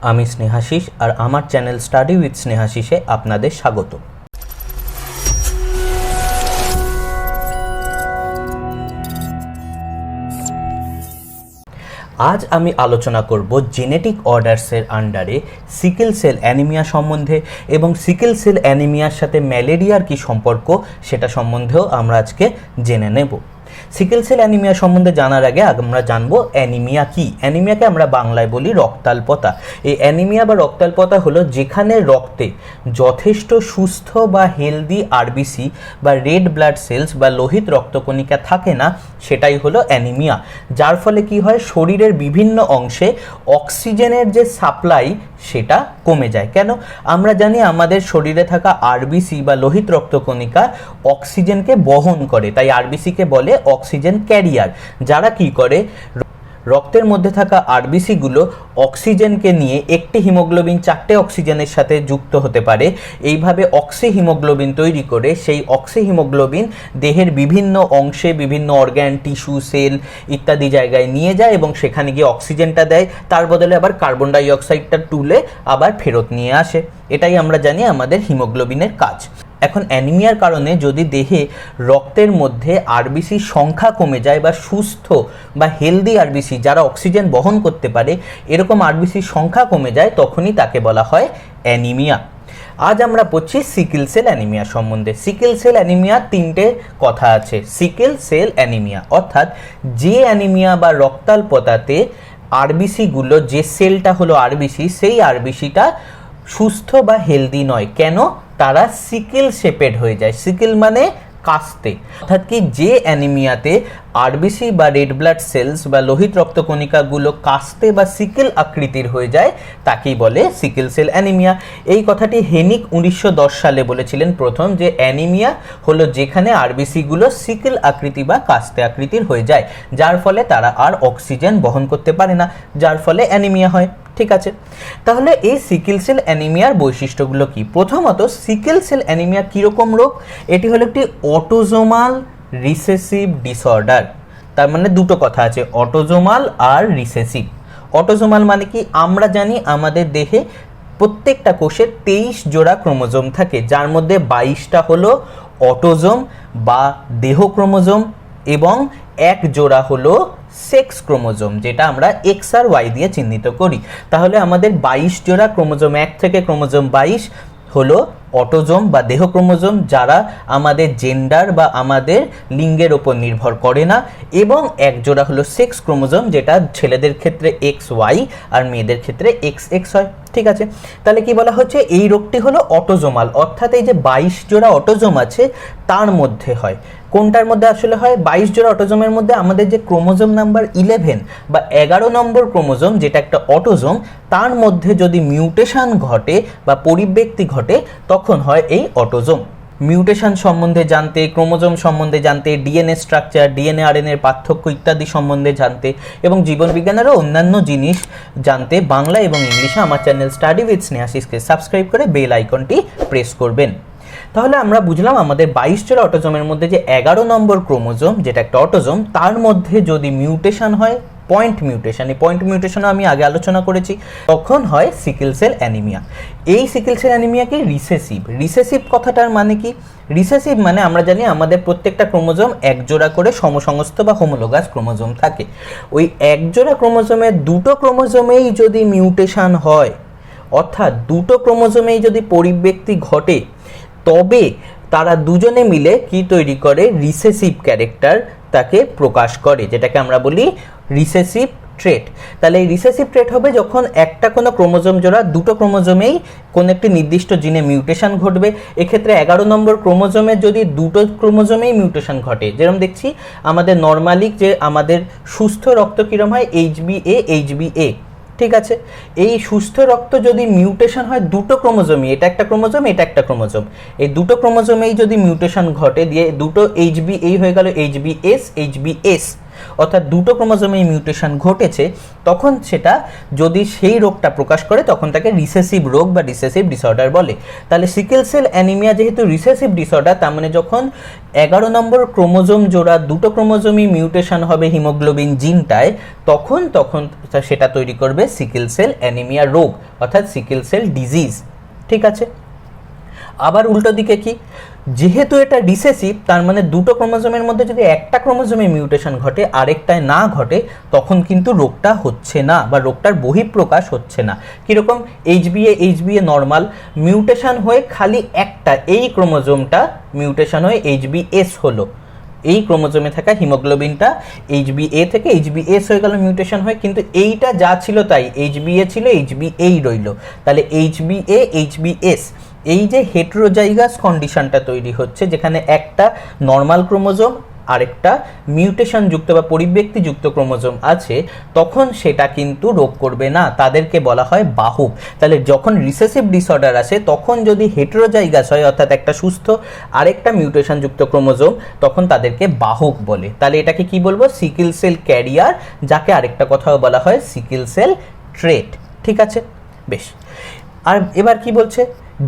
আমি স্নেহাশিস আর আমার channel study with স্নেহাশিসে আপনাদের স্বাগত। আজ আমি আলোচনা করব জেনেটিক অর্ডারসের আন্ডারে সিকেল সেল অ্যানিমিয়া সম্বন্ধে এবং সিকেল সেল অ্যানিমিয়ার সাথে ম্যালেরিয়ার কি সম্পর্ক সেটা সম্বন্ধেও আমরা আজকে জেনে নেব। সিকেল সেল অ্যানিমিয়া সম্বন্ধে জানার আগে আমরা জানবো অ্যানিমিয়া কি। অ্যানিমিয়াকে আমরা বাংলায় বলি রক্তাল্পতা। এই অ্যানিমিয়া বা রক্তাল্পতা হলো যেখানে রক্তে যথেষ্ট সুস্থ বা হেলদি আরবিসি বা রেড ব্লাড সেলস বা লোহিত রক্তকণিকা থাকে না, সেটাই হলো অ্যানিমিয়া। যার ফলে কি হয়, শরীরের বিভিন্ন অংশে অক্সিজেনের যে সাপ্লাই সেটা কমে যায়। কেন? আমরা জানি আমাদের শরীরে থাকা আরবিসি বা লোহিত রক্তকণিকা অক্সিজেনকে বহন করে, তাই আরবিসিকে বলে অক্সিজেন ক্যারিয়ার, যারা কি করে রক্তের মধ্যে থাকা আরবিসিগুলো অক্সিজেনকে নিয়ে একটি হিমোগ্লোবিন 4টে অক্সিজেনের সাথে যুক্ত হতে পারে, এইভাবে অক্সি হিমোগ্লোবিন তৈরি করে সেই অক্সি হিমোগ্লোবিন দেহের বিভিন্ন অংশে বিভিন্ন অর্গ্যান, টিস্যু, সেল ইত্যাদি জায়গায় নিয়ে যায় এবং সেখানে গিয়ে অক্সিজেনটা দেয়, তার বদলে আবার কার্বন ডাই অক্সাইডটা তুলে আবার ফেরত নিয়ে আসে। এটাই আমরা জানি আমাদের হিমোগ্লোবিনের কাজ। এখন অ্যানিমিয়ার কারণে যদি দেহে রক্তের মধ্যে আরবিসির সংখ্যা কমে যায় বা সুস্থ বা হেলদি আরবিসি যারা অক্সিজেন বহন করতে পারে এরকম আরবিসির সংখ্যা কমে যায়, তখনই তাকে বলা হয় অ্যানিমিয়া। আজ আমরা পড়ছি সিকেল সেল অ্যানিমিয়া সম্বন্ধে। সিকেল সেল অ্যানিমিয়া 3টে কথা আছে। সিকেল সেল অ্যানিমিয়া অর্থাৎ যে অ্যানিমিয়া বা রক্তাল্পতাতে আরবিসিগুলো, যে সেলটা হলো আরবিসি, সেই আরবিসিটা সুস্থ বা হেলদি নয়। কেন? তারা সিকেল শেপেড হয়ে যায়। সিকেল মানে কাস্তে, অর্থাৎ কি যে অ্যানিমিয়াতে আরবিসি বা রেড ব্লাড সেলস বা লোহিত রক্তকণিকাগুলো কাস্তে বা সিকেল আকৃতির হয়ে যায় তাকেই বলে সিকেল সেল অ্যানিমিয়া। এই কথাটি হেনিক 1910 সালে বলেছিলেন প্রথম, যে অ্যানিমিয়া হলো যেখানে আরবিসিগুলো সিকেল আকৃতি বা কাস্তে আকৃতির হয়ে যায়, যার ফলে তারা আর অক্সিজেন বহন করতে পারে না, যার ফলে অ্যানিমিয়া হয়। ঠিক আছে, তাহলে এই সিকেল সেল অ্যানিমিয়ার বৈশিষ্ট্যগুলো কি? প্রথমত, সিকেল সেল অ্যানিমিয়া কীরকম রোগ? এটি হলো একটি অটোজোমাল রিসেসিভ ডিসঅর্ডার। তার মানে দুটো কথা আছে, অটোজোমাল আর রিসেসিভ। অটোজোমাল মানে কি? আমরা জানি আমাদের দেহে প্রত্যেকটা কোষে 23 জোড়া ক্রোমোজোম থাকে, যার মধ্যে 22টা হলো অটোজোম বা দেহ ক্রোমোজোম এবং 1 জোড়া হলো সেক্স ক্রোমোজোম, যেটা আমরা এক্স আর ওয়াই দিয়ে চিহ্নিত করি। তাহলে আমাদের 22 জোড়া ক্রোমোজোম 1 থেকে ক্রোমোজোম 22 হলো অটোজোম বা দেহ ক্রোমোজোম, যারা আমাদের জেন্ডার বা আমাদের লিঙ্গের ওপর নির্ভর করে না, এবং 1 জোড়া হলো সেক্স ক্রোমোজোম, যেটা ছেলেদের ক্ষেত্রে এক্স ওয়াই আর মেয়েদের ক্ষেত্রে এক্স এক্স হয়। ঠিক আছে, তাহলে কি বলা হচ্ছে, এই রোগটি হলো অটোজোমাল, অর্থাৎ এই যে 22 জোড়া অটোজোম আছে তার মধ্যে হয়। কোনটার মধ্যে আসলে হয়? 22 জোড়া অটোজোমের মধ্যে আমাদের যে ক্রোমোজোম নাম্বার 11 বা 11 নম্বর ক্রোমোজোম, যেটা একটা অটোজোম, তার মধ্যে যদি মিউটেশন ঘটে বা পরিব্যক্তি ঘটে তখন হয় এই অটোজোম। মিউটেশন সম্বন্ধে জানতে, ক্রোমোজোম সম্বন্ধে জানতে, ডিএনএ স্ট্রাকচার, ডিএনএ আরএনএর পার্থক্য ইত্যাদি সম্বন্ধে জানতে এবং জীবনবিজ্ঞানেরও অন্যান্য জিনিস জানতে বাংলা এবং ইংলিশে আমার চ্যানেল স্টাডি উইথ স্নেহাশিসকে সাবস্ক্রাইব করে বেল আইকনটি প্রেস করবেন। তাহলে আমরা বুঝলাম আমাদের 22 জোড়া অটোজোমের মধ্যে যে 11 নম্বর ক্রোমোজোম, যেটা একটা অটোজোম, তার মধ্যে যদি মিউটেশন হয়, পয়েন্ট মিউটেশন, এই পয়েন্ট মিউটেশনও আমি আগে আলোচনা করেছি, তখন হয় সিকেল সেল অ্যানিমিয়া। এই সিকেল সেল অ্যানিমিয়াকে রিসেসিভ। রিসেসিভ কথাটার মানে কি? রিসেসিভ মানে আমরা জানি আমাদের প্রত্যেকটা ক্রোমোজোম 1 জোড়া করে সমসংস্থ বা হোমোলোগাস ক্রোমোজোম থাকে। ওই 1 জোড়া ক্রোমোজোমের 2টো ক্রোমোজোমেই যদি মিউটেশন হয়, অর্থাৎ 2টো ক্রোমোজোমেই যদি পরিব্যক্তি ঘটে, তবে তারা দুজনে মিলে কি তৈরি করে? রিসেসিভ ক্যারেক্টার তাকে প্রকাশ করে, যেটাকে আমরা বলি রিসেসিভ ট্রেট। তাহলে এই রিসেসিভ ট্রেট হবে যখন একটা কোনো ক্রোমোজোম জোড়া 2টো ক্রোমোজোমেই কোনো একটি নির্দিষ্ট জিনে মিউটেশন ঘটবে। এক্ষেত্রে 11 নম্বর ক্রোমোজোমের যদি 2টো ক্রোমোজোমেই মিউটেশন ঘটে, যেরকম দেখছি আমাদের নর্মালি যে আমাদের সুস্থ রক্ত কীরকম হয়, এইচবিএ এইচবিএ। ঠিক আছে, এই সুস্থ রক্ত যদি মিউটেশন হয় 2টো ক্রোমোজোমই, এটা একটা ক্রোমোজোম, এটা একটা ক্রোমোজোম, এই 2টো ক্রোমোজোমেই যদি মিউটেশন ঘটে দিয়ে 2টো এইচবি এই হয়ে গেল এইচবিএস এইচবিএস, অর্থাৎ দুটো ক্রোমোজোমে মিউটেশন ঘটেছে, তখন সেটা যদি সেই রোগটা প্রকাশ করে তখন তাকে রিসেসিভ রোগ বা রিসেসিভ ডিসঅর্ডার বলে। তাহলে সিকেল সেল অ্যানিমিয়া যেহেতু রিসেসিভ ডিসঅর্ডার, তার মানে যখন 11 নম্বর ক্রোমোজোম জোড়া দুটো ক্রোমোজোমই মিউটেশন হবে হিমোগ্লোবিন জিনটায়, তখন সেটা তৈরি করবে সিকেল সেল অ্যানিমিয়া রোগ অর্থাৎ সিকেল সেল ডিজিজ। ঠিক আছে, আবার উল্টো দিকে কি, যেহেতু এটা রিসেসিভ, তার মানে দুটো ক্রোমোজোমের মধ্যে যদি একটা ক্রোমোজোমে মিউটেশন ঘটে আরেকটায় না ঘটে, তখন কিন্তু রোগটা হচ্ছে না বা রোগটার বহিঃপ্রকাশ হচ্ছে না। কীরকম, এইচবিএ নর্মাল, মিউটেশন হয়ে খালি একটা এই ক্রোমোজোমটা মিউটেশন হয়ে এইচবিএস হলো, এই ক্রোমোজোমে থাকা হিমোগ্লোবিনটা এইচবিএ থেকে এইচবিএস হয়ে গেল মিউটেশন হয়, কিন্তু এইটা যা ছিল তাই, এইচবিএ ছিল এইচবিএই রইল। তাহলে এইচবিএ এইচবিএস, এই যে হেটেরোজাইগাস কন্ডিশনটা তৈরি হচ্ছে, যেখানে একটা নর্মাল ক্রোমোজোম আরেকটা মিউটেশন যুক্ত বা পরিব্যক্তিযুক্ত ক্রোমোজোম আছে, তখন সেটা কিন্তু রোগ করবে না, তাদেরকে বলা হয় বাহক। তাহলে যখন রিসেসিভ ডিসঅর্ডার আসে, তখন যদি হেটেরোজাইগাস হয় অর্থাৎ একটা সুস্থ আরেকটা মিউটেশন যুক্ত ক্রোমোজোম, তখন তাদেরকে বাহক বলে। তাহলে এটাকে কি বলবো, সিকেল সেল ক্যারিয়ার, যাকে আরেকটা কথাও বলা হয় সিকেল সেল ট্রেট। ঠিক আছে, বেশ। আর এবার কি বলছে,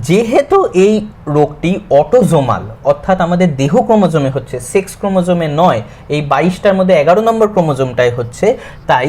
যেহেতু এই রোগটি অটোজোমাল অর্থাৎ আমাদের দেহ ক্রোমোজোমে হচ্ছে, সেক্স ক্রোমোজোমে নয়, এই 22টার মধ্যে 11 নম্বর ক্রোমোজোমটাই হচ্ছে, তাই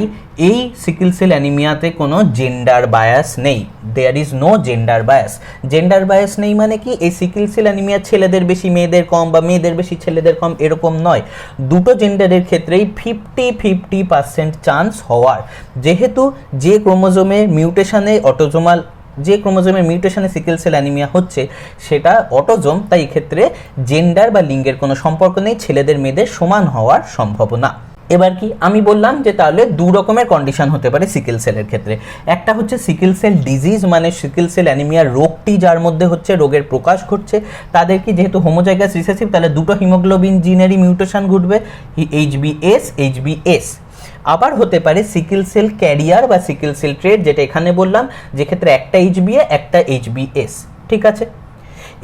এই সিকেল সেল অ্যানিমিয়াতে কোনো জেন্ডার বায়াস নেই। There is no gender bias. Gender bias নেই মানে কি, এই সিকেল সেল অ্যানিমিয়া ছেলেদের বেশি মেয়েদের কম বা মেয়েদের বেশি ছেলেদের কম এরকম নয়, দুটো জেন্ডারের ক্ষেত্রেই 50-50% চান্স হওয়ার। যেহেতু যে ক্রোমোজোমে মিউটেশনে অটোজোমাল, যে ক্রোমোজোমের মিউটেশনে সিকেল সেল অ্যানিমিয়া হচ্ছে সেটা অটোজোম, তাই এক্ষেত্রে জেন্ডার বা লিঙ্গের কোনো সম্পর্ক নেই, ছেলেদের মেয়েদের সমান হওয়ার সম্ভাবনা। এবার কি আমি বললাম যে তাহলে দু রকমের কন্ডিশন হতে পারে সিকেল সেলের ক্ষেত্রে। একটা হচ্ছে সিকেল সেল ডিজিজ, মানে সিকেল সেল অ্যানিমিয়ার রোগটি যার মধ্যে হচ্ছে, রোগের প্রকাশ ঘটছে, তাদের কি যেহেতু হোমোজাইগাস রিসেসিভ, তাহলে দুটো হিমোগ্লোবিন জিনেরই মিউটেশন ঘটবে, এইচবিএস। আবার হতে পারে সিকেল সেল ক্যারিয়ার বা সিকেল সেল ট্রেট, যেটা এখানে বললাম, যেক্ষেত্রে একটা এইচবিএ একটা এইচবিএস। ঠিক আছে,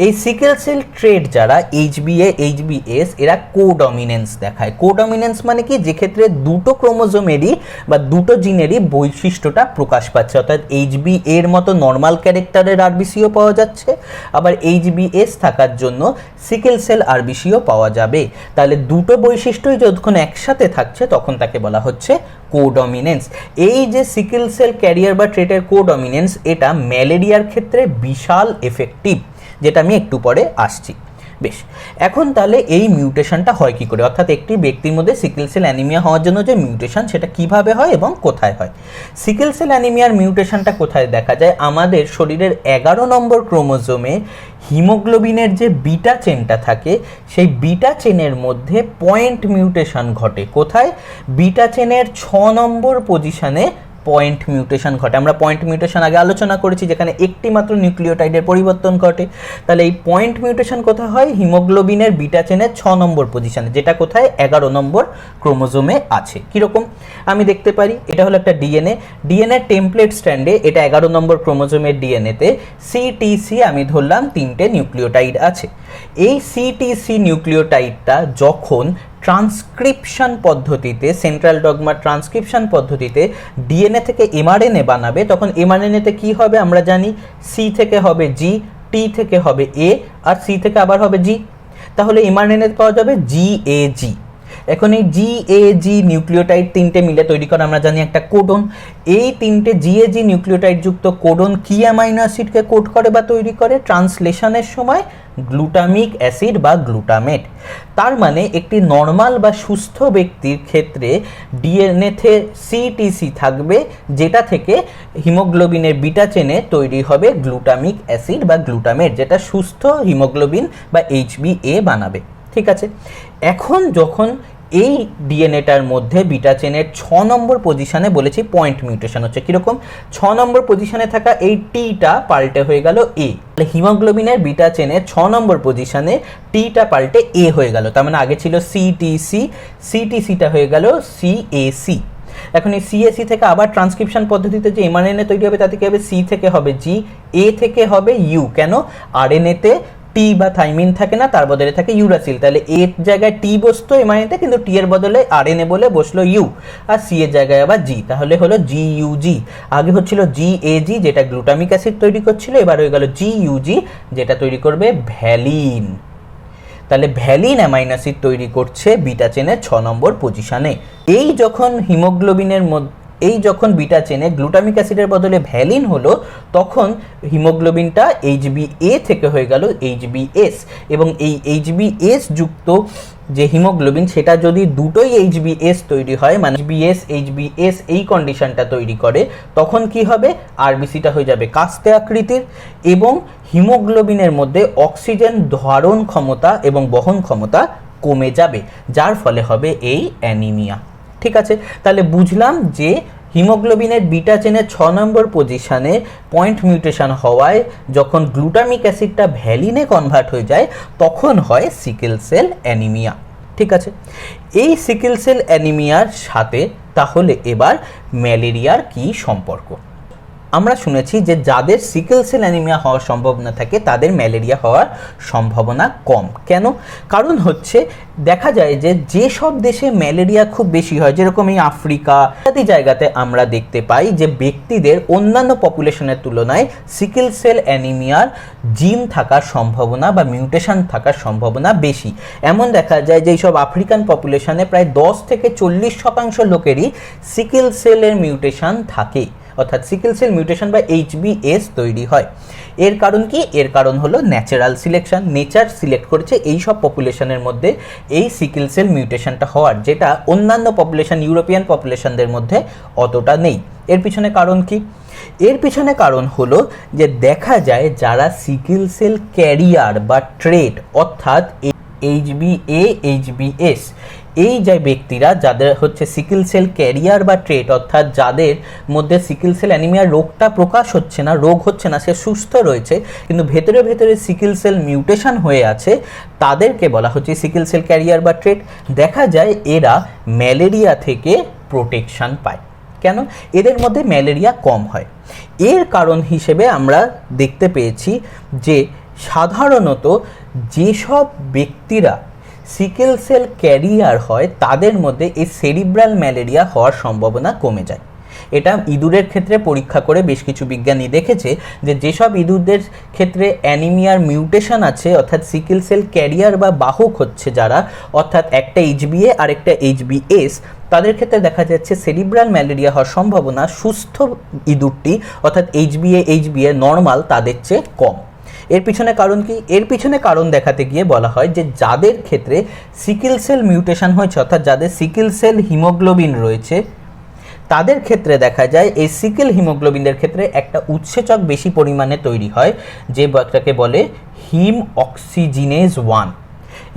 এই সিকেল সেল ট্রেট যারা এইচবিএ এইচবিএস, এরা কোডমিনেন্স দেখায়। কোডমিনেন্স মানে কি, যেক্ষেত্রে দুটো ক্রোমোজোমেরই বা দুটো জিনেরই বৈশিষ্ট্যটা প্রকাশ পাচ্ছে, অর্থাৎ এইচবি এর মতো নর্মাল ক্যারেক্টারের আরবিসিও পাওয়া যাচ্ছে, আবার এইচবিএস থাকার জন্য সিকেল সেল আরবিসিও পাওয়া যাবে। তাহলে দুটো বৈশিষ্ট্যই যখন একসাথে থাকছে তখন তাকে বলা হচ্ছে কোডমিনেন্স। এই যে সিকেল সেল ক্যারিয়ার বা ট্রেটের কোডমিনেন্স, এটা ম্যালেরিয়ার ক্ষেত্রে বিশাল এফেক্টিভ, যেটা আমি একটু পরে আসছি। বেশ, এখন তাহলে এই মিউটেশনটা হয় কি করে, অর্থাৎ একটি ব্যক্তির মধ্যে সিকেল সেল অ্যানিমিয়া হওয়ার জন্য যে মিউটেশন, সেটা কিভাবে হয় এবং কোথায় হয়। সিকেল সেল অ্যানিমিয়ার মিউটেশনটা কোথায় দেখা যায়, আমাদের শরীরের 11 নম্বর ক্রোমোজোমে হিমোগ্লোবিনের যে বিটা চেনটা থাকে, সেই বিটা চেনের মধ্যে পয়েন্ট মিউটেশন ঘটে। কোথায়, বিটা চেনের 6 নম্বর পজিশনে পয়েন্ট মিউটেশন ঘটে। আমরা পয়েন্ট মিউটেশন আগে আলোচনা করেছি, যেখানে একটি মাত্র নিউক্লিওটাইডের পরিবর্তন ঘটে। তাহলে এই পয়েন্ট মিউটেশন কোথায় হয়, হিমোগ্লোবিনের বিটা চেনের 6 নম্বর পজিশনে, যেটা কোথায় 11 নম্বর ক্রোমোজোমে আছে। কীরকম আমি দেখতে পারি, এটা হলো একটা ডিএনএ টেমপ্লেট স্ট্র্যান্ডে, এটা 11 নম্বর ক্রোমোজোমের ডিএনএতে সিটিসি আমি ধরলাম 3টে নিউক্লিওটাইড আছে। এই সিটিসি নিউক্লিওটাইডটা যখন ট্রান্সক্রিপশন পদ্ধতিতে, সেন্ট্রাল ডগমা ট্রান্সক্রিপশন পদ্ধতিতে ডিএনএ থেকে এমআরএনএ বানাবে, তখন এমআরএনএতে কি হবে আমরা জানি, সি থেকে হবে জি, টি থেকে হবে এ, আর সি থেকে আবার হবে জি। তাহলে এমআরএনএ পাওয়া যাবে জিএজি। এখন এই জিএজি নিউক্লিওটাইড 3টে মিলে তৈরি করে আমরা জানি একটা কোডন। এই 3টে জিএজি নিউক্লিওটাইড যুক্ত কোডন কি অ্যামাইনো অ্যাসিডকে কোড করে বা তৈরি করে, ট্রান্সলেশনের সময় গ্লুটামিক অ্যাসিড বা গ্লুটামেট। তার মানে একটি নর্মাল বা সুস্থ ব্যক্তির ক্ষেত্রে ডিএনএতে সিটিসি থাকবে, যেটা থেকে হিমোগ্লোবিনের বিটা চেনে তৈরি হবে গ্লুটামিক অ্যাসিড বা গ্লুটামেট, যেটা সুস্থ হিমোগ্লোবিন বা এইচবিএ বানাবে। ঠিক আছে, এখন যখন এই ডিএনএটার মধ্যে বিটা চেনের 6 নম্বর পজিশনে বলেছি পয়েন্ট মিউটেশন হচ্ছে, কীরকম 6 নম্বর পজিশনে থাকা এই টিটা পাল্টে হয়ে গেল এ, তাহলে হিমোগ্লোবিনের বিটা চেনের 6 নম্বর পজিশনে টিটা পাল্টে এ হয়ে গেল। তার মানে আগে ছিল সিটিসি, সিটিসিটা হয়ে গেল সিএসি। এখন এই সিএসি থেকে আবার ট্রান্সক্রিপশন পদ্ধতিতে যে এমআরএনএ তৈরি হবে, তাতে কি হবে, সি থেকে হবে জি, এ থেকে হবে ইউ। কেন, আরএনএতে টি বা থাইমিন থাকে না, তার বদলে থাকে ইউরাসিল। তাহলে এর জায়গায় টি বসতো এমআরএনএতে, কিন্তু টি এর বদলে আরএনএ বলে বসলো ইউ, আর সি এর জায়গায় আবার জি, তাহলে হলো জিইউজি। আগে হচ্ছিল জিএজি যেটা গ্লুটামিক অ্যাসিড তৈরি করছিল, এবার হয়ে গেল জিইউজি যেটা তৈরি করবে ভ্যালিন। তাহলে ভ্যালিন অ্যামাইনো অ্যাসিড তৈরি করছে বিটা চেনের 6 নম্বর পজিশনে। এই যখন হিমোগ্লোবিনের মধ্যে যখন বিটা চেনে গ্লুটামিক অ্যাসিডের বদলে ভ্যালিন হলো, তখন হিমোগ্লোবিনটা এইচবিএ থেকে হয়ে গেল এইচবিএস, এবং এই এইচবিএস যুক্ত যে হিমোগ্লোবিন সেটা যদি দুটোই এইচবিএস তৈরি হয়, মানে এইচবিএস এই কন্ডিশনটা তৈরি করে, তখন কি হবে, আরবিসিটা হয়ে যাবে কাস্তে আকৃতির, এবং হিমোগ্লোবিনের মধ্যে অক্সিজেন ধারণ ক্ষমতা এবং বহন ক্ষমতা কমে যাবে, যার ফলে হবে এই অ্যানিমিয়া। ঠিক আছে, তাহলে বুঝলাম যে হিমোগ্লোবিনের বিটা চেনের 6 নম্বর পজিশনে পয়েন্ট মিউটেশন হওয়ায় যখন গ্লুটামিক অ্যাসিডটা ভ্যালিনে কনভার্ট হয়ে যায় তখন হয় সিকেল সেল অ্যানিমিয়া। ঠিক আছে, এই সিকেল সেল অ্যানিমিয়ার সাথে তাহলে এবার ম্যালেরিয়ার কি সম্পর্ক? আমরা শুনেছি যে যাদের সিকেল সেল অ্যানিমিয়া হওয়ার সম্ভাবনা থাকে তাদের ম্যালেরিয়া হওয়ার সম্ভাবনা কম। কেন? কারণ হচ্ছে দেখা যায় যে যেসব দেশে ম্যালেরিয়া খুব বেশি হয়, যেরকম এই আফ্রিকা ইত্যাদি জায়গাতে আমরা দেখতে পাই যে ব্যক্তিদের অন্যান্য পপুলেশনের তুলনায় সিকেল সেল অ্যানিমিয়ার জিন থাকার সম্ভাবনা বা মিউটেশন থাকার সম্ভাবনা বেশি। এমন দেখা যায় যে এইসব আফ্রিকান পপুলেশনে প্রায় 10 থেকে 40% লোকেরই সিকেল সেলের মিউটেশন থাকে, অর্থাৎ সিকেল সেল মিউটেশন বা এইচবিএস তৈরি হয়। এর কারণ কি? এর কারণ হলো ন্যাচারাল সিলেকশন। নেচার সিলেক্ট করেছে এই সব পপুলেশনের মধ্যে এই সিকেল সেল মিউটেশনটা হওয়ার, যেটা অন্যান্য পপুলেশন ইউরোপিয়ান পপুলেশনদের মধ্যে অতটা নেই। এর পিছনে কারণ কি? এর পিছনে কারণ হলো যে দেখা যায় যারা সিকেল সেল ক্যারিয়ার বা ট্রেট অর্থাৎ এইচবিএ এইচবিএস এই যে ব্যক্তিরা যাদের হচ্ছে সিকেল সেল ক্যারিয়ার বা ট্রেট, অর্থাৎ যাদের মধ্যে সিকেল সেল অ্যানিমিয়া রোগটা প্রকাশ হচ্ছে না, রোগ হচ্ছে না, সে সুস্থ রয়েছে কিন্তু ভেতরে ভেতরে সিকেল সেল মিউটেশন হয়ে আছে, তাদেরকে বলা হচ্ছে সিকেল সেল ক্যারিয়ার বা ট্রেট। দেখা যায় এরা ম্যালেরিয়া থেকে প্রোটেকশন পায়। কেন? এদের মধ্যে ম্যালেরিয়া কম হয়। এর কারণ হিসেবে আমরা দেখতে পেয়েছি যে সাধারণত যেসব ব্যক্তিরা সিকেল সেল ক্যারিয়ার হয় তাদের মধ্যে এই সেরিব্রাল ম্যালেরিয়া হওয়ার সম্ভাবনা কমে যায়। এটা ইঁদুরের ক্ষেত্রে পরীক্ষা করে বেশ কিছু বিজ্ঞানী দেখেছে যে যেসব ইঁদুরদের ক্ষেত্রে অ্যানিমিয়ার মিউটেশন আছে, অর্থাৎ সিকেল সেল ক্যারিয়ার বা বাহক হচ্ছে যারা, অর্থাৎ একটা এইচবিএ আর একটা এইচবিএস, তাদের ক্ষেত্রে দেখা যাচ্ছে সেরিব্রাল ম্যালেরিয়া হওয়ার সম্ভাবনা সুস্থ ইঁদুরটি অর্থাৎ এইচবিএ নর্মাল তাদের চেয়ে কম। এর পিছনে কারণ কি? এর পিছনে কারণ দেখাতে গিয়ে বলা হয় যে যাদের ক্ষেত্রে সিকেল সেল মিউটেশন হয়েছে, অর্থাৎ যাদের সিকেল সেল হিমোগ্লোবিন রয়েছে, তাদের ক্ষেত্রে দেখা যায় এই সিকেল হিমোগ্লোবিনের ক্ষেত্রে একটা উৎসেচক বেশি পরিমাণে তৈরি হয়, যে বাটাকে বলে হিম অক্সিজিনেজ 1।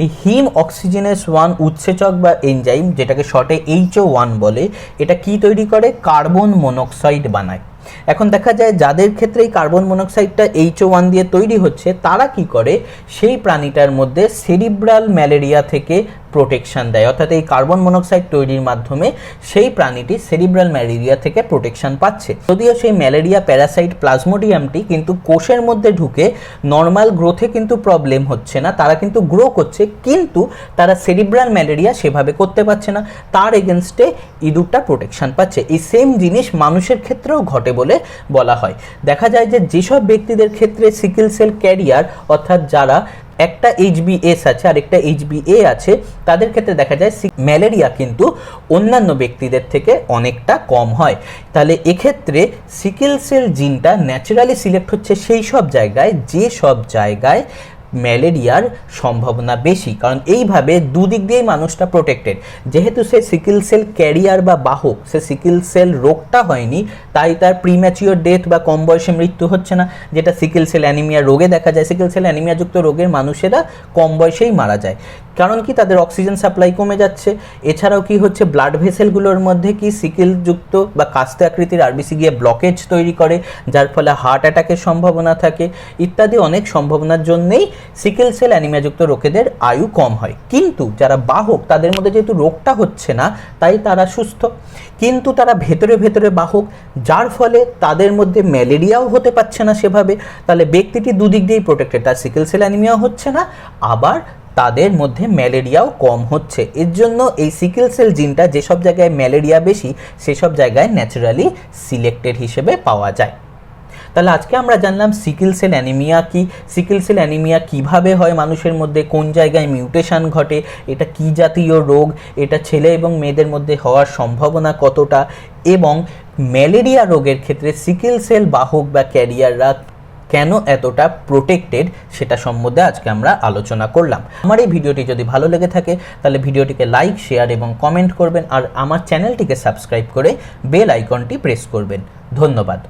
এই হিম অক্সিজেনেস 1 উৎসেচক বা এনজাইম, যেটাকে শর্টে HO1 বলে, এটা কি তৈরি করে? কার্বন মনোক্সাইড বানায়। এখন দেখা যায় যাদের ক্ষেত্রে এই কার্বন মনোক্সাইডটা HO1 দিয়ে তৈরি হচ্ছে, তারা কি করে? সেই প্রাণীটার মধ্যে সেরিব্রাল ম্যালেরিয়া থেকে প্রোটেকশন দেয়, অর্থাৎ এই কার্বন মনোক্সাইড তৈরির মাধ্যমে সেই প্রাণীটি সেরিব্রাল ম্যালেরিয়া থেকে প্রোটেকশন পাচ্ছে। যদিও সেই ম্যালেরিয়া প্যারাসাইট প্লাজমোডিয়ামটি কিন্তু কোষের মধ্যে ঢুকে নর্মাল গ্রোথে কিন্তু প্রবলেম হচ্ছে না, তারা কিন্তু গ্রো করছে, কিন্তু তারা সেরিব্রাল ম্যালেরিয়া সেভাবে করতে পারছে না, তার এগেনস্টে ইঁদুরটা প্রোটেকশন পাচ্ছে। এই সেম জিনিস মানুষের ক্ষেত্রেও ঘটে বলে বলা হয়। দেখা যায় যে যেসব ব্যক্তিদের ক্ষেত্রে সিকেল সেল ক্যারিয়ার, অর্থাৎ যারা একটা এইচবিএস আছে আর একটা এইচবিএ আছে, তাদের ক্ষেত্রে দেখা যায় ম্যালেরিয়া কিন্তু অন্যান্য ব্যক্তিদের থেকে অনেকটা কম হয়। তাহলে এক্ষেত্রে সিকেল সেল জিনটা ন্যাচারালি সিলেক্ট হচ্ছে সেই সব জায়গায় যে সব জায়গায় ম্যালেরিয়ার সম্ভাবনা বেশি, কারণ এইভাবে দুদিক দিয়েই মানুষটা প্রোটেক্টেড। যেহেতু সে সিকেল সেল ক্যারিয়ার বা বাহক, সে সিকেল সেল রোগটা হয়নি, তাই তার প্রিম্যাচিওর ডেথ বা কম বয়সে মৃত্যু হচ্ছে না, যেটা সিকেল সেল অ্যানিমিয়া রোগে দেখা যায়। সিকেল সেল অ্যানিমিয়াযুক্ত রোগের মানুষেরা কম বয়সেই মারা যায়, কারণ কি? তাদের অক্সিজেন সাপ্লাই কমে যাচ্ছে। এছাড়াও কি হচ্ছে? ব্লাড ভেসেলগুলোর মধ্যে কি সিকেলযুক্ত বা কাস্তে আকৃতির আরবিসি গিয়ে ব্লকেজ তৈরি করে, যার ফলে হার্ট অ্যাটাকের সম্ভাবনা থাকে, ইত্যাদি অনেক সম্ভাবনার জন্যেই সিকেল সেল অ্যানিমিয়াযুক্ত রোগীদের আয়ু কম হয়, কিন্তু যারা বাহক তাদের মধ্যে যেহেতু রোগটা হচ্ছে না তাই তারা সুস্থ, কিন্তু তারা ভেতরে ভেতরে বাহক, যার ফলে তাদের মধ্যে ম্যালেরিয়াও হতে পারছে না সেভাবে। তাহলে ব্যক্তিটি দুদিক দিয়েই প্রোটেক্টেড, তার সিকেল সেল অ্যানিমিয়া হচ্ছে না, আবার তাদের মধ্যে ম্যালেরিয়াও কম হচ্ছে। এর জন্য এই সিকেল সেল জিনটা যেসব জায়গায় ম্যালেরিয়া বেশি সেসব জায়গায় ন্যাচারালি সিলেক্টেড হিসেবে পাওয়া যায়। তাহলে আজকে আমরা জানলাম সিকেল সেল অ্যানিমিয়া কি, সিকেল সেল অ্যানিমিয়া কিভাবে হয় মানুষের মধ্যে, কোন জায়গায় মিউটেশন ঘটে, এটা কি জাতীয় রোগ, এটা ছেলে এবং মেয়েদের মধ্যে হওয়ার সম্ভাবনা কতটা, এবং ম্যালেরিয়া রোগের ক্ষেত্রে সিকেল সেল বাহক বা ক্যারিয়াররা কেন এতটা প্রোটেক্টেড সেটা সম্বন্ধে আজকে আমরা আলোচনা করলাম। আমার এই ভিডিওটি যদি ভালো লেগে থাকে তাহলে ভিডিওটিকে লাইক, শেয়ার এবং কমেন্ট করবেন, আর আমার চ্যানেলটিকে সাবস্ক্রাইব করে বেল আইকনটি প্রেস করবেন। ধন্যবাদ।